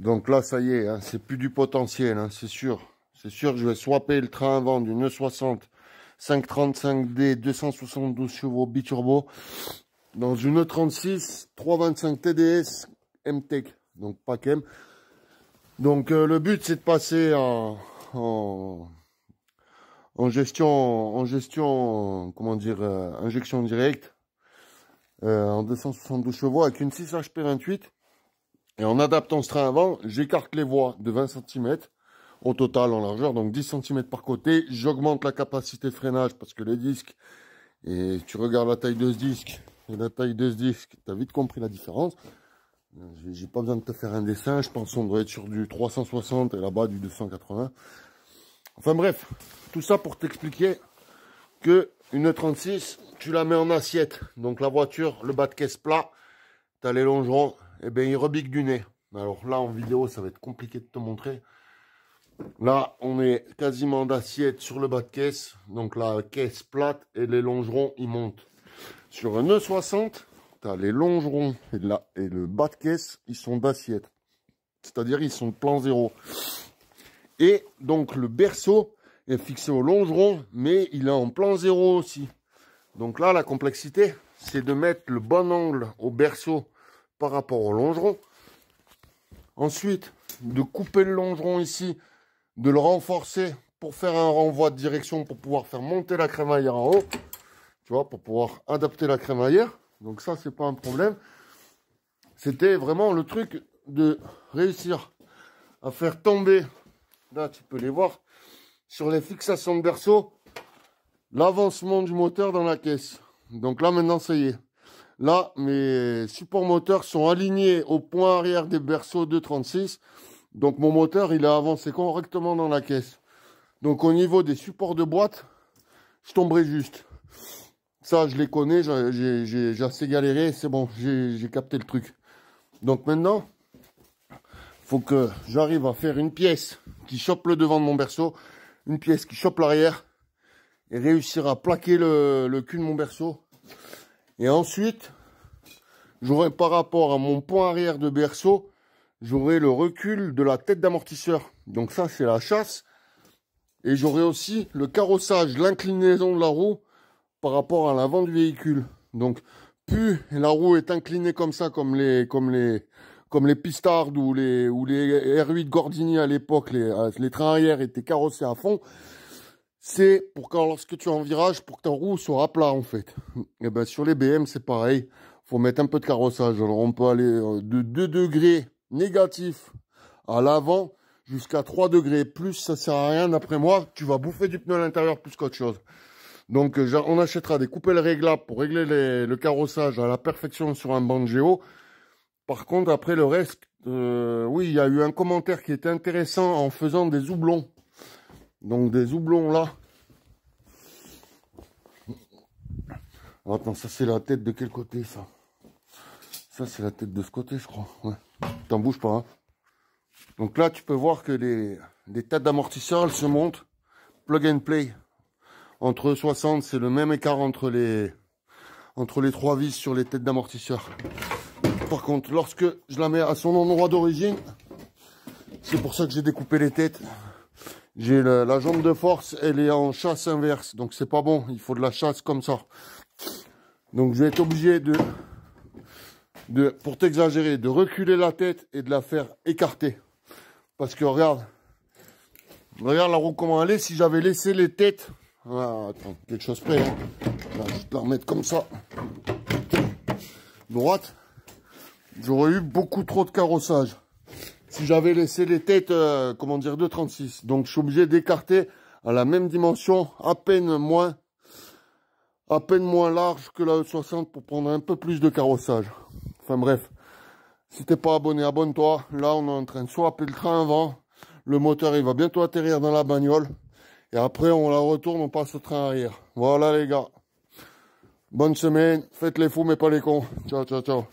Donc là, ça y est, hein, c'est plus du potentiel, hein, c'est sûr. C'est sûr que je vais swapper le train avant d'une E60 535D 272 chevaux biturbo dans une E36 325 TDS MTEC, donc pas KEM. Donc le but c'est de passer en gestion, comment dire, injection directe en 272 chevaux avec une 6 HP28. Et en adaptant ce train avant, j'écarte les voies de 20 cm au total en largeur, donc 10 cm par côté. J'augmente la capacité de freinage parce que les disques, et tu regardes la taille de ce disque et la taille de ce disque, tu as vite compris la différence. J'ai pas besoin de te faire un dessin, je pense qu'on doit être sur du 360 et là-bas du 280. Enfin bref, tout ça pour t'expliquer que une E36, tu la mets en assiette. Donc la voiture, le bas de caisse plat, tu as les longerons, et bien il rebique du nez. Alors là en vidéo, ça va être compliqué de te montrer. Là, on est quasiment d'assiette sur le bas de caisse. Donc la caisse plate et les longerons, ils montent. Sur un E60, tu as les longerons et le bas de caisse, ils sont d'assiette. C'est-à-dire, ils sont de plan zéro. Et donc, le berceau est fixé au longeron, mais il est en plan zéro aussi. Donc là, la complexité, c'est de mettre le bon angle au berceau par rapport au longeron. Ensuite, de couper le longeron ici, de le renforcer pour faire un renvoi de direction pour pouvoir faire monter la crémaillère en haut. Tu vois, pour pouvoir adapter la crémaillère. Donc ça, c'est pas un problème. C'était vraiment le truc de réussir à faire tomber, là tu peux les voir, sur les fixations de berceau, l'avancement du moteur dans la caisse. Donc là, maintenant, ça y est. Là, mes supports moteurs sont alignés au point arrière des berceaux 236. Donc mon moteur, il a avancé correctement dans la caisse. Donc au niveau des supports de boîte, je tomberai juste. Ça, je les connais, j'ai assez galéré, c'est bon, j'ai capté le truc. Donc maintenant, faut que j'arrive à faire une pièce qui chope le devant de mon berceau, une pièce qui chope l'arrière, et réussir à plaquer le cul de mon berceau. Et ensuite, j'aurai par rapport à mon point arrière de berceau, j'aurai le recul de la tête d'amortisseur. Donc ça, c'est la chasse. Et j'aurai aussi le carrossage, l'inclinaison de la roue par rapport à l'avant du véhicule. Donc, plus la roue est inclinée comme ça, comme les Pistard ou les R8 Gordini à l'époque, les trains arrière étaient carrossés à fond. C'est pour quand, lorsque tu es en virage, pour que ta roue soit à plat, en fait. Et ben, sur les BM, c'est pareil. Faut mettre un peu de carrossage. Alors, on peut aller de 2 degrés négatifs à l'avant jusqu'à 3 degrés. Plus, ça sert à rien, d'après moi. Tu vas bouffer du pneu à l'intérieur plus qu'autre chose. Donc, on achètera des coupelles réglables pour régler le carrossage à la perfection sur un banc de géo. Par contre, après le reste, oui, il y a eu un commentaire qui était intéressant en faisant des houblons. Donc, des houblons là. Attends, ça c'est la tête de quel côté, ça? Ça, c'est la tête de ce côté, je crois. Ouais. T'en bouges pas, hein. Donc là, tu peux voir que les têtes d'amortisseur, elles se montent. Plug and play. Entre 60, c'est le même écart entre les 3 vis sur les têtes d'amortisseur. Par contre, lorsque je la mets à son endroit d'origine, c'est pour ça que j'ai découpé les têtes. J'ai la jambe de force, elle est en chasse inverse. Donc c'est pas bon, il faut de la chasse comme ça. Donc je vais être obligé pour t'exagérer, de reculer la tête et de la faire écarter. Parce que regarde la roue comment elle est. Si j'avais laissé les têtes... Ah, attends, quelque chose près. Hein. Là, je vais te la remettre comme ça. Droite. J'aurais eu beaucoup trop de carrossage. Si j'avais laissé les têtes, comment dire, 2,36. Donc, je suis obligé d'écarter à la même dimension, à peine moins large que la E60 pour prendre un peu plus de carrossage. Enfin, bref. Si t'es pas abonné, abonne-toi. Là, on est en train de swapper le train avant. Le moteur, il va bientôt atterrir dans la bagnole. Et après, on la retourne, on passe au train arrière. Voilà, les gars. Bonne semaine. Faites les fous, mais pas les cons. Ciao, ciao, ciao.